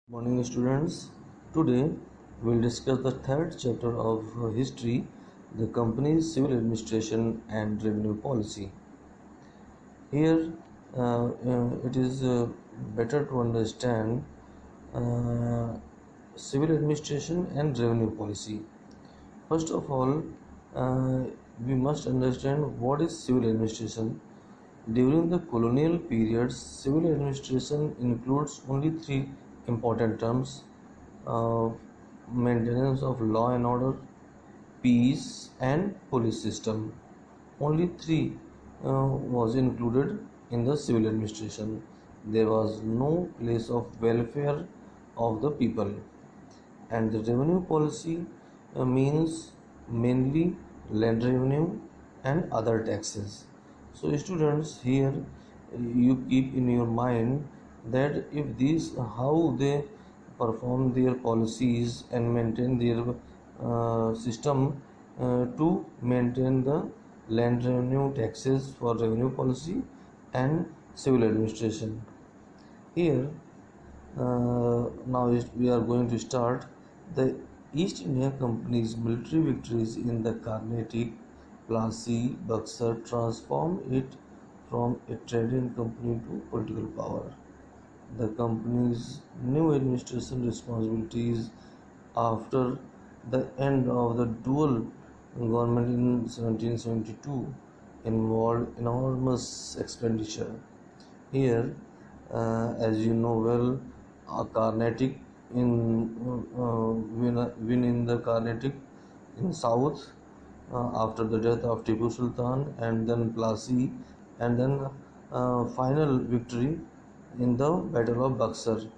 Morning students. Today we'll discuss the third chapter of history, the company's civil administration and revenue policy. Here it is better to understand uh, civil administration and revenue policy. First of all, uh, we must understand what is civil administration. During the colonial periods, civil administration includes only three important terms: uh, maintenance of law and order, peace, and police system. Only three was included in the civil administration. There was no place of welfare of the people. And the revenue policy means mainly land revenue and other taxes. So students, here you keep in your mind that if these how they perform their policies and maintain their system to maintain the land revenue taxes for revenue policy and civil administration. Here now we are going to start the East India Company's military victories in the Carnatic, Plassey, Buxar transformed it from a trading company to political power. The company's new administration responsibilities after the end of the dual government in 1772 involved enormous expenditure. Here, as you know well, Carnatic win in the Carnatic in south after the death of Tipu Sultan, and then Plassey, and then final victory in the Battle of Buxar,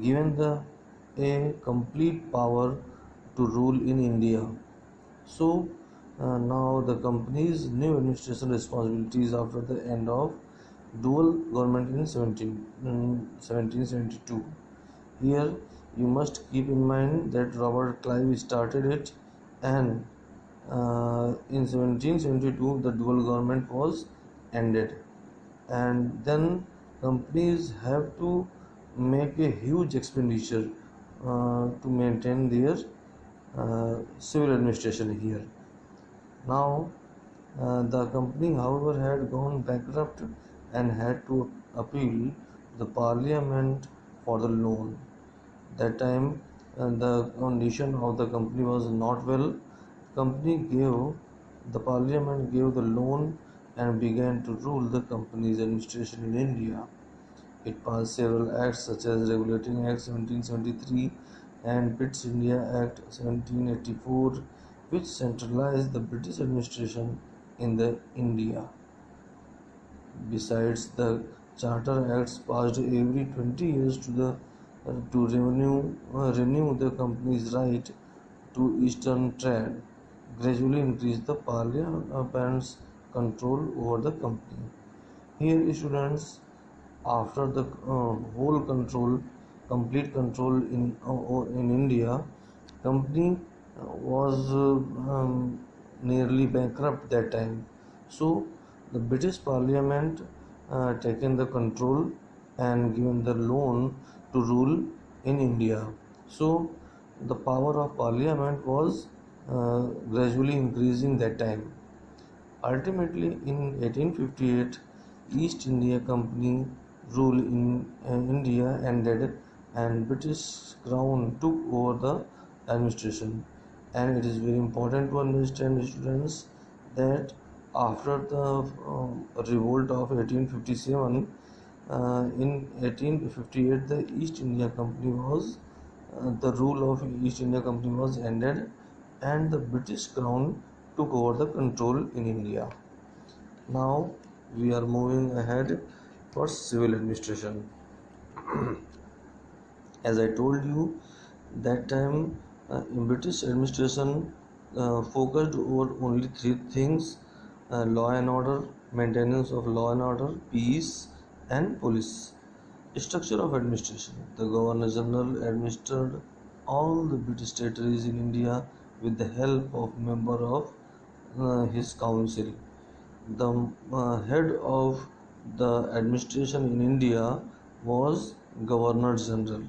given a complete power to rule in India. So now the company's new administration responsibilities after the end of dual government in 1772. Here you must keep in mind that Robert Clive started it, and in 1772 the dual government was ended, and then companies have to make a huge expenditure to maintain their civil administration here. Now the company however had gone bankrupt and had to appeal the parliament for the loan. That time the condition of the company was not well. The parliament gave the loan and began to rule the company's administration in India. It passed several acts such as Regulating Act 1773 and Pitt's India Act 1784, which centralized the British administration in the India. Besides, the Charter Acts passed every 20 years to renew the company's right to eastern trade, gradually increased the parliament's control over the company. Here, students, after the complete control in India, company was nearly bankrupt that time. So the British Parliament taken the control and given the loan to rule in India. So the power of Parliament was gradually increasing that time. Ultimately, in 1858, East India Company rule in India ended, and British Crown took over the administration. And it is very important to understand, students, that after the revolt of 1857, in 1858 the East India Company was the rule of East India Company was ended, and the British Crown took over the control in India. Now we are moving ahead for civil administration. As I told you, that time in British administration focused over only three things: law and order, maintenance of law and order, peace, and police. Structure of administration: the Governor General administered all the British territories in India with the help of member of his council. The head of the administration in India was Governor General.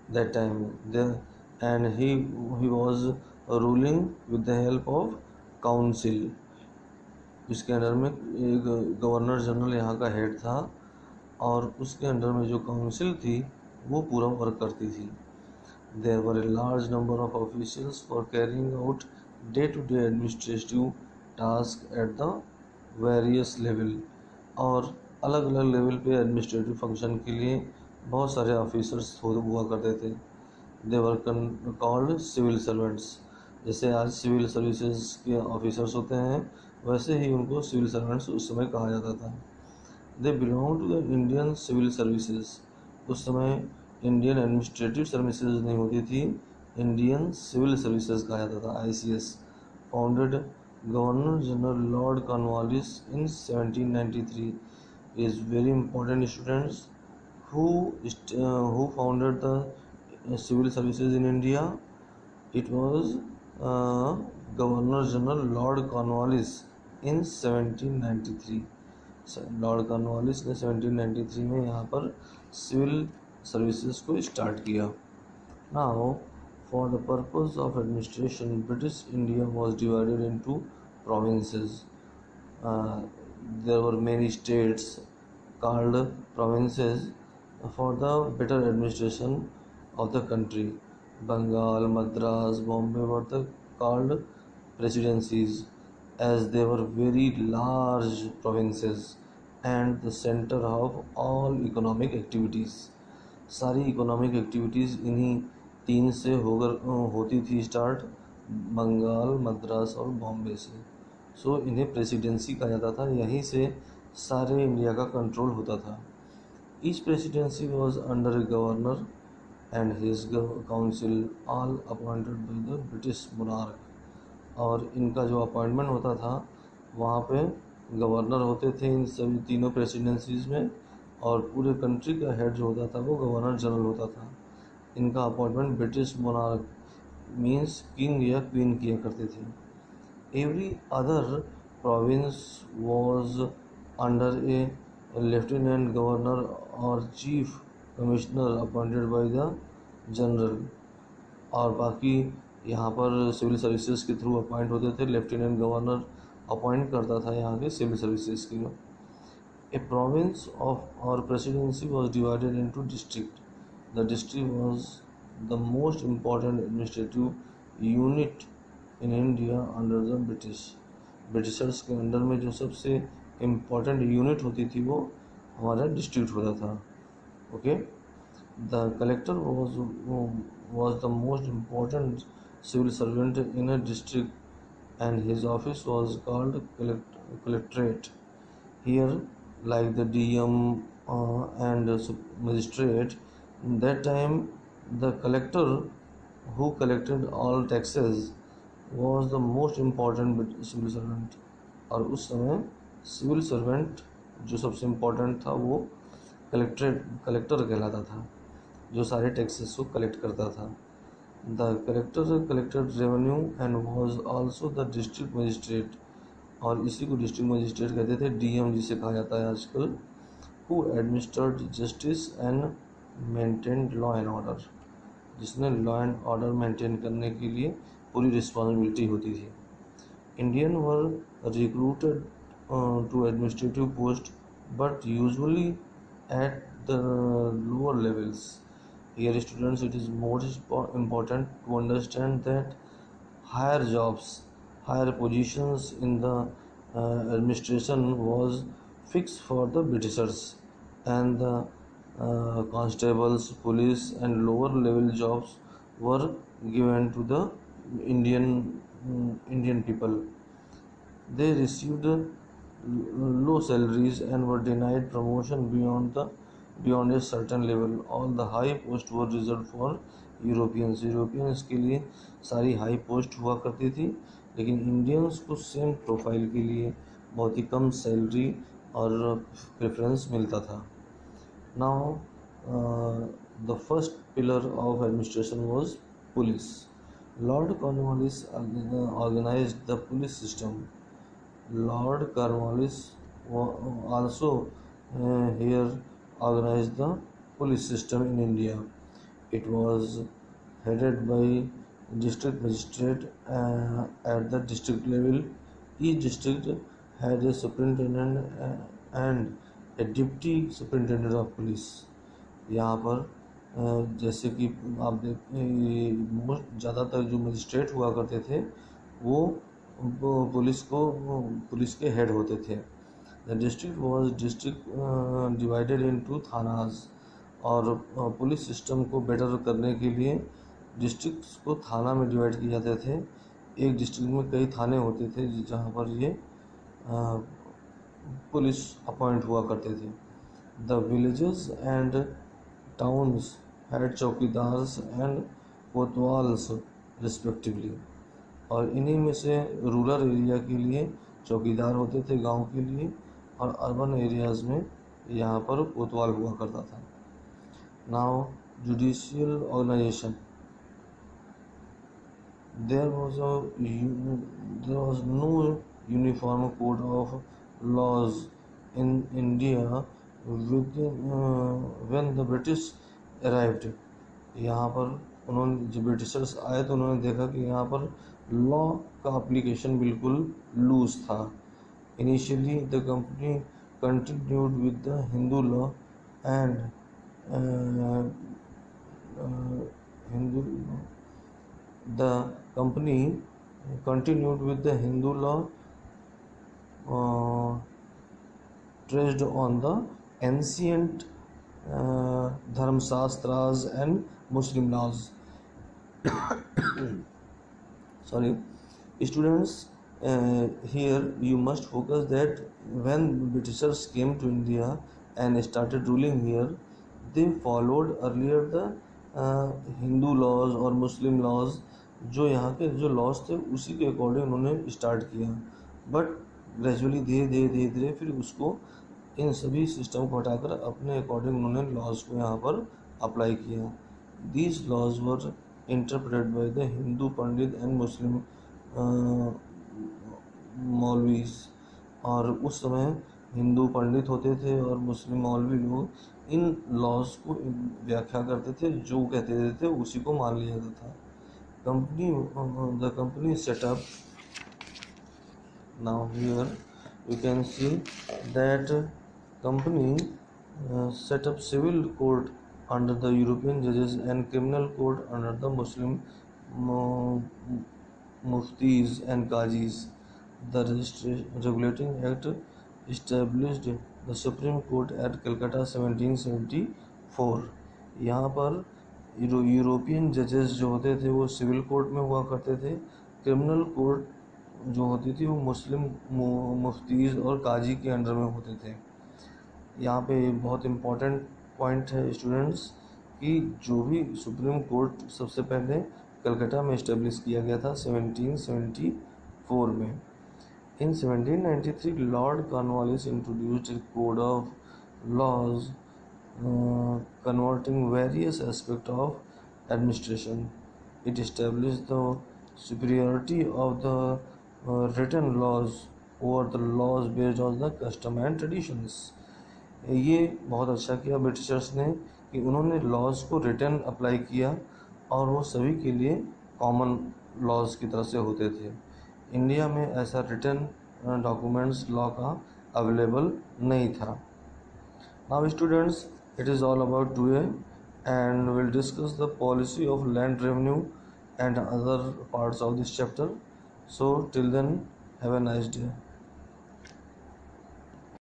that time. And he was ruling with the help of council. इसके under में एक governor general यहाँ का head था, और उसके under में जो काउंसिल थी वो पूरा वर्क करती थी. There were a large number of officials for carrying out day-to-day administrative tasks at the various level. और अलग अलग लेवल पे एडमिनिस्ट्रेटिव फंक्शन के लिए बहुत सारे ऑफिसर्स हुआ करते थे. दे वर कॉल्ड सिविल सर्वेंट्स. जैसे आज सिविल सर्विसेज के ऑफिसर्स होते हैं, वैसे ही उनको सिविल सर्वेंट्स उस समय कहा जाता था. They belong to the Indian civil services. उस समय इंडियन एडमिनिस्ट्रेटिव सर्विसेज नहीं होती थी, इंडियन सिविल सर्विसेज कहा जाता था, ICS. Founded governor general Lord Cornwallis in 1793. Is very important students. who founded the civil services in India? It was Governor General Lord Cornwallis in 1793. Lord Cornwallis ने 1793 में यहाँ पर सिविल सर्विसेज को start किया. Now for the purpose of administration British India was divided into provinces. There were many states called provinces for the better administration of the country. Bengal, Madras, Bombay were called presidencies, as they were very large provinces and the center of all economic activities. सारी economic activities इन्हीं तीन से होती थी start, Bengal, Madras और बॉम्बे से. सो इन्हें presidency कहा जाता था. यहीं से सारे इंडिया का कंट्रोल होता था. Each presidency was under a governor and his council, all appointed by the British monarch. और इनका जो अपॉइंटमेंट होता था वहाँ पे गवर्नर होते थे इन सभी तीनों प्रेसिडेंसीज में, और पूरे कंट्री का हेड जो होता था वो गवर्नर जनरल होता था. इनका appointment British monarch means king या क्वीन किया करते थे. Every other province was under a lieutenant governor or chief commissioner appointed by the general. और बाकी यहाँ पर सिविल सर्विसेज के थ्रू अपॉइंट होते थे. लेफ्टिनेंट गवर्नर अपॉइंट करता था यहाँ के सिविल सर्विसेज के. ए प्रोविंस ऑफ और presidency was divided into district. The district was the most important administrative unit in India under the British. Britishers के अंडर में जो सबसे इम्पॉर्टेंट यूनिट होती थी वो हमारा डिस्ट्रिक्ट होता था. Okay. The collector was the most important civil servant in a district, and his office was called collectorate. Here, like the DM and magistrate, in that time the collector who collected all taxes was the most important civil servant. और उस समय civil servant जो सबसे important था वो collector कहलाता था, जो सारे टैक्सेस को कलेक्ट करता था. The collector collected revenue and was also the district magistrate. और इसी को डिस्ट्रिक्ट मजिस्ट्रेट कहते थे, DM जिसे कहा जाता है आजकल. Who administered justice and maintained law and order. जिसने लॉ एंड ऑर्डर मेंटेन करने के लिए पूरी रिस्पॉन्सिबिलिटी होती थी. Indian were recruited to administrative post, but usually at the lower levels. Here students, it is most important to understand that higher jobs, higher positions in the administration was fixed for the Britishers, and the constables, police and lower level jobs were given to the Indian people. They received low salaries and were denied promotion beyond a certain level. All the high posts were reserved for Europeans. Europeans के लिए सारी high post हुआ करती थी, लेकिन Indians को same profile के लिए बहुत ही कम सैलरी और प्रेफरेंस मिलता था. Now the first pillar of administration was police. Lord Cornwallis organized the police system. Lord Cornwallis also here organized the police system in India. It was headed by district magistrate at the district level. Each district had a superintendent and a deputy superintendent of police. यहाँ पर जैसे कि आप देख ज़्यादातर जो magistrate हुआ करते थे वो पुलिस के हेड होते थे. The district was divided into thanas. और पुलिस सिस्टम को बेटर करने के लिए डिस्ट्रिक्ट्स को थाना में डिवाइड किए जाते थे. एक डिस्ट्रिक्ट में कई थाने होते थे जहाँ पर ये पुलिस अपॉइंट हुआ करते थे. The villages and towns had chowkidars and kotwals respectively. और इन्हीं में से रूरल एरिया के लिए चौकीदार होते थे गांव के लिए, और अर्बन एरियाज़ में यहाँ पर कोतवाल हुआ करता था. Now judicial organization. There was no uniform code of laws in India when the British arrived. यहाँ पर उन्होंने जब ब्रिटिशर्स आए तो उन्होंने देखा कि यहाँ पर लॉ का एप्लीकेशन बिल्कुल लूज था. Initially the company continued with the Hindu law and the company continued with the Hindu law traced on the ancient dharmshastras and Muslim laws. Sorry, students, here you must focus that when Britishers came to India and started ruling here, they followed earlier the Hindu laws और Muslim laws. जो यहाँ के जो laws थे उसी के according उन्होंने start किया. बट ग्रेजुअली धीरे धीरे फिर उसको इन सभी सिस्टम को हटाकर अपने अकॉर्डिंग उन्होंने लॉज को यहाँ पर अप्लाई किया. These laws were interpreted by the Hindu pandit and Muslim maulvis. और उस समय हिंदू पंडित होते थे और मुस्लिम मौलवी लोग इन लॉज को व्याख्या करते थे, जो कहते थे उसी को मान लिया जाता था. The company setup. Now here you can see that company set up civil court under the European judges and criminal court under the Muslim muftis and qazis. The regulating act established the Supreme Court at Calcutta 1774. यहाँ पर European जजेस जो होते थे वो civil court में हुआ करते थे. क्रिमिनल कोर्ट जो होती थी वो मुस्लिम मुफ्तीज़ और काजी के अंडर में होते थे. यहाँ पे बहुत इम्पॉर्टेंट पॉइंट है स्टूडेंट्स कि जो भी सुप्रीम कोर्ट सबसे पहले कलकत्ता में इस्टेब्लिश किया गया था 1774 में. In 1793 Lord Cornwallis introduced a code of laws converting various aspect of administration. It established the superiority of the written laws over the laws based on the custom and traditions. ये बहुत अच्छा किया Britishers ने कि उन्होंने laws को written apply किया और वो सभी के लिए कॉमन लॉज की तरह से होते थे. इंडिया में ऐसा रिटन डॉक्यूमेंट्स लॉ का अवेलेबल नहीं था. Now students, it is all about today and we'll discuss the policy of land revenue and other parts of this chapter. So till then, have a nice day.